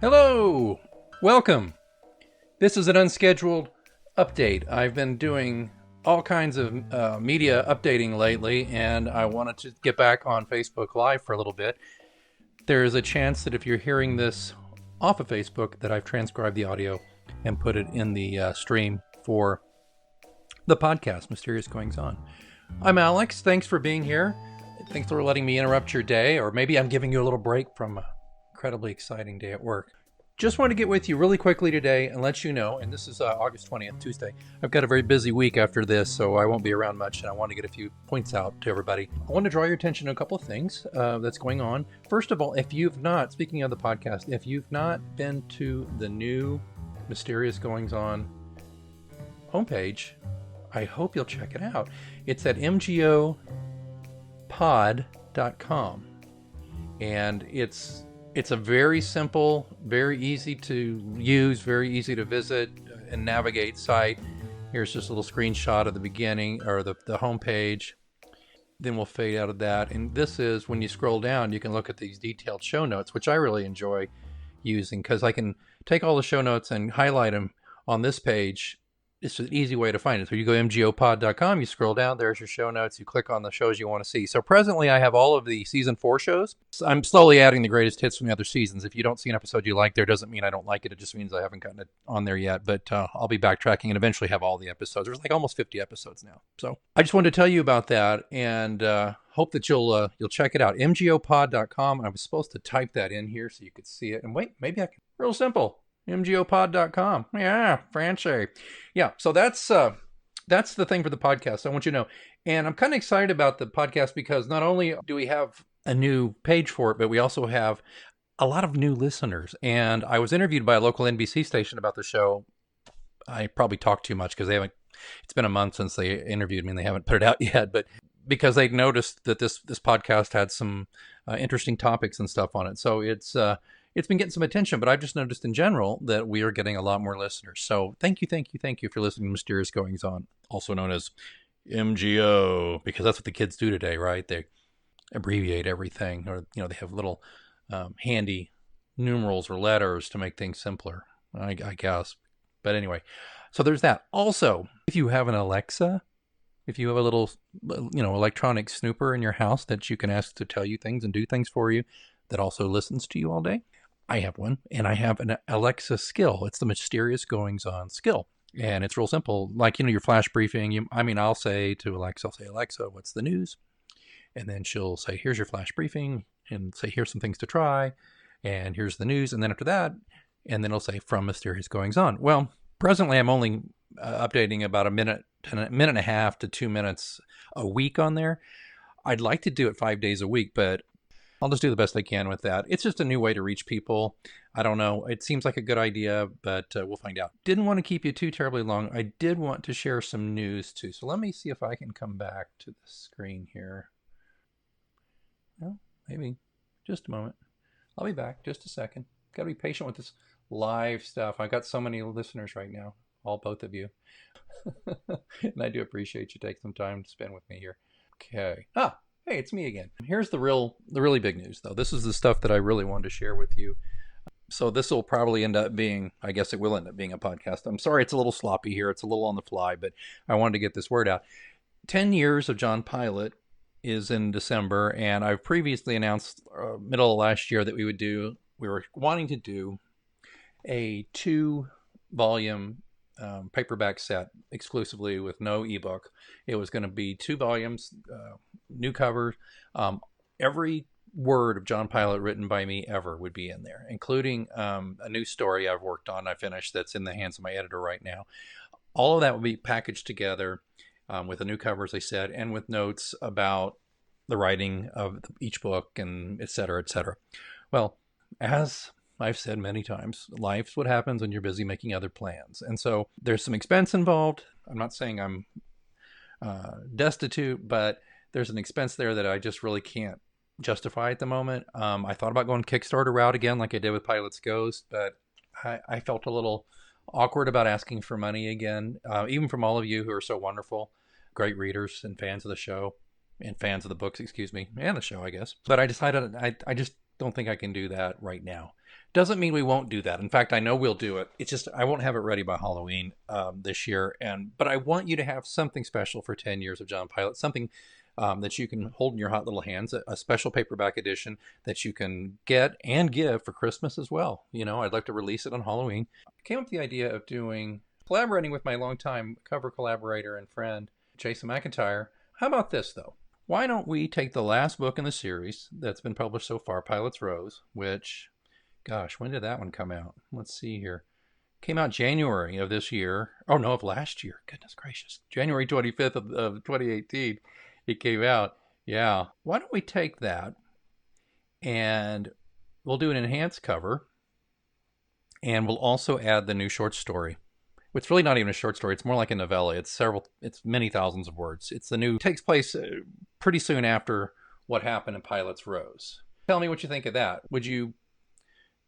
Hello! Welcome! This is an unscheduled update. I've been doing all kinds of media updating lately, and I wanted to get back on Facebook Live for a little bit. There is a chance that if you're hearing this off of Facebook, that I've transcribed the audio and put it in the stream for the podcast, Mysterious Goings On. I'm Alex. Thanks for being here. Thanks for letting me interrupt your day, or maybe I'm giving you a little break from an incredibly exciting day at work. Just want to get with you really quickly today and let you know, and this is August 20th, Tuesday. I've got a very busy week after this, so I won't be around much, and I want to get a few points out to everybody. I want to draw your attention to a couple of things that's going on. First of all, if you've not, speaking of the podcast, if you've not been to the new Mysterious Goings On homepage, I hope you'll check it out. It's at mgopod.com, and it's a very simple, very easy to use, very easy to visit and navigate site. Here's just a little screenshot of the beginning, or the homepage. Then we'll fade out of that. And this is, when you scroll down, you can look at these detailed show notes, which I really enjoy using because I can take all the show notes and highlight them on this page. It's an easy way to find it. So you go to mgopod.com, you scroll down, there's your show notes, you click on the shows you want to see. So presently I have all of the season 4 shows. I'm slowly adding the greatest hits from the other seasons. If you don't see an episode you like there, doesn't mean I don't like it. It just means I haven't gotten it on there yet. But I'll be backtracking and eventually have all the episodes. There's like almost 50 episodes now. So I just wanted to tell you about that and hope that you'll check it out. mgopod.com. I was supposed to type that in here so you could see it. And wait, maybe I can. Real simple. mgopod.com. Yeah, fancy. Yeah, so that's the thing for the podcast. I want you to know. And I'm kind of excited about the podcast because not only do we have a new page for it, but we also have a lot of new listeners. And I was interviewed by a local NBC station about the show. I probably talked too much because it's been a month since they interviewed me and they haven't put it out yet, but because they noticed that this podcast had some interesting topics and stuff on it. So it's been getting some attention, but I've just noticed in general that we are getting a lot more listeners. So thank you for listening to Mysterious Goings On, also known as MGO, because that's what the kids do today, right? They abbreviate everything, or they have little handy numerals or letters to make things simpler, I guess. But anyway, so there's that. Also, if you have an Alexa, if you have a little electronic snooper in your house that you can ask to tell you things and do things for you, that also listens to you all day, I have one, and I have an Alexa skill. It's the Mysterious Goings On skill, and it's real simple. Like, your flash briefing. I'll say to Alexa, Alexa, what's the news? And then she'll say, here's your flash briefing, and say, here's some things to try, and here's the news. And then after that, and then it'll say, from Mysterious Goings On. Well, presently I'm only updating about a minute and a half to 2 minutes a week on there. I'd like to do it 5 days a week, but I'll just do the best I can with that. It's just a new way to reach people. I don't know. It seems like a good idea, but we'll find out. Didn't want to keep you too terribly long. I did want to share some news too. So let me see if I can come back to the screen here. Well, maybe just a moment. I'll be back just a second. Got to be patient with this live stuff. I got so many listeners right now, both of you. And I do appreciate you taking some time to spend with me here. Okay. Hey, it's me again. Here's the really big news, though. This is the stuff that I really wanted to share with you. So this will probably end up being, I guess it will end up being a podcast. I'm sorry it's a little sloppy here. It's a little on the fly, but I wanted to get this word out. 10 years of John Pilate is in December, and I've previously announced middle of last year that we were wanting to do a 2-volume paperback set exclusively with no ebook. It was going to be 2 volumes, new cover. Every word of John Pilate written by me ever would be in there, including a new story I've worked on, I finished, that's in the hands of my editor right now. All of that would be packaged together with a new cover, as I said, and with notes about the writing of each book, and et cetera, et cetera. Well, as I've said many times, life's what happens when you're busy making other plans. And so there's some expense involved. I'm not saying I'm destitute, but there's an expense there that I just really can't justify at the moment. I thought about going Kickstarter route again, like I did with Pilate's Ghost, but I felt a little awkward about asking for money again, even from all of you who are so wonderful, great readers and fans of the show. And fans of the books, and the show, I guess. But I decided I just don't think I can do that right now. Doesn't mean we won't do that. In fact, I know we'll do it. It's just I won't have it ready by Halloween this year. But I want you to have something special for 10 years of John Pilate, something that you can hold in your hot little hands, a special paperback edition that you can get and give for Christmas as well. You know, I'd like to release it on Halloween. I came up with the idea of collaborating with my longtime cover collaborator and friend, Jason McIntyre. How about this, though? Why don't we take the last book in the series that's been published so far, Pilate's Rose, which, gosh, when did that one come out? Let's see here. Came out January of this year. Oh, no, of last year. Goodness gracious. January 25th of 2018, it came out. Yeah. Why don't we take that and we'll do an enhanced cover, and we'll also add the new short story. It's really not even a short story. It's more like a novella. It's many thousands of words. Takes place pretty soon after what happened in Pilate's Rose. Tell me what you think of that. Would you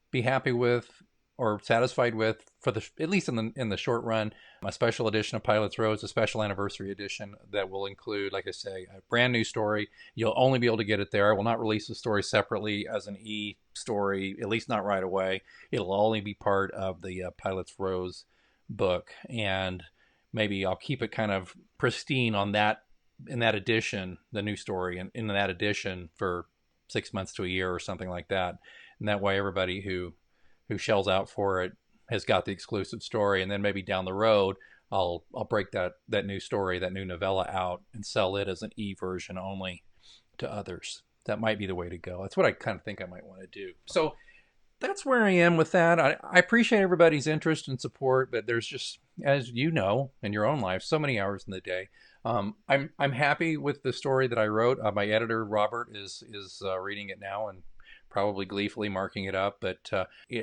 be happy with or satisfied with, at least in the short run, a special edition of Pilate's Rose, a special anniversary edition that will include, like I say, a brand new story. You'll only be able to get it there. I will not release the story separately as an e-story, at least not right away. It'll only be part of the Pilate's Rose book, and maybe I'll keep it kind of pristine in that edition, the new story, and in that edition for 6 months to a year or something like that. And that way everybody who shells out for it has got the exclusive story, and then maybe down the road I'll break that new story, that new novella out and sell it as an e-version only to others. That might be the way to go. That's what I kind of think I might want to do. So that's where I am with that. I appreciate everybody's interest and support, but there's just, as you know, in your own life, so many hours in the day. I'm happy with the story that I wrote. My editor Robert is reading it now and probably gleefully marking it up. But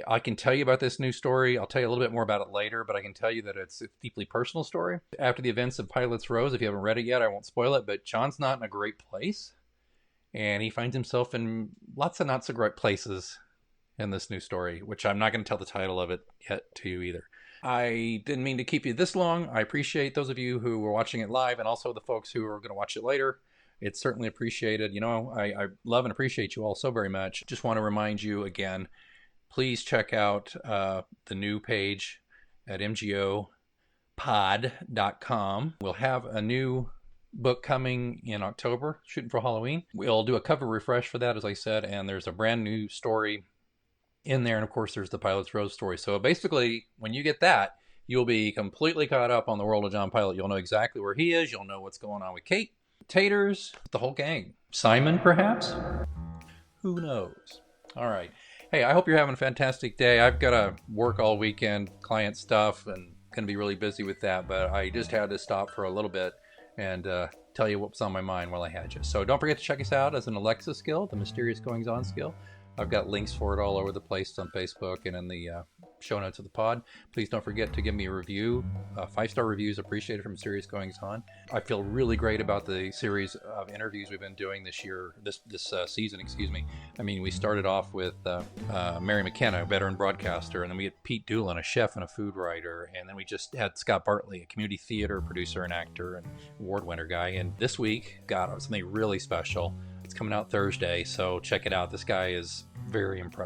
I can tell you about this new story. I'll tell you a little bit more about it later, but I can tell you that it's a deeply personal story. After the events of Pilate's Rose, if you haven't read it yet, I won't spoil it, but John's not in a great place, and he finds himself in lots of not so great places in this new story, which I'm not going to tell the title of it yet to you either. I didn't mean to keep you this long. I appreciate those of you who were watching it live, and also the folks who are going to watch it later. It's certainly appreciated. You know, I love and appreciate you all so very much. Just want to remind you again, please check out the new page at mgopod.com. We'll have a new book coming in October, shooting for Halloween. We'll do a cover refresh for that, as I said, and there's a brand new story in there, and of course there's the Pilate's Rose story. So basically, when you get that, you'll be completely caught up on the world of John Pilate. You'll know exactly where he is. You'll know what's going on with Kate, Taters, the whole gang. Simon, perhaps? Who knows? All right. Hey, I hope you're having a fantastic day. I've got to work all weekend, client stuff, and going to be really busy with that, but I just had to stop for a little bit and tell you what was on my mind while I had you. So don't forget to check us out as an Alexa skill, the Mysterious Goings On skill. I've got links for it all over the place on Facebook and in the show notes of the pod. Please don't forget to give me a review. 5-star reviews appreciated from Mysterious Goings On. I feel really great about the series of interviews we've been doing this year, this season, excuse me. I mean, we started off with Mary McKenna, a veteran broadcaster, and then we had Pete Doolin, a chef and a food writer, and then we just had Scott Bartley, a community theater producer and actor and award winner guy. And this week got something really special. It's coming out Thursday, so check it out. This guy is very impressive.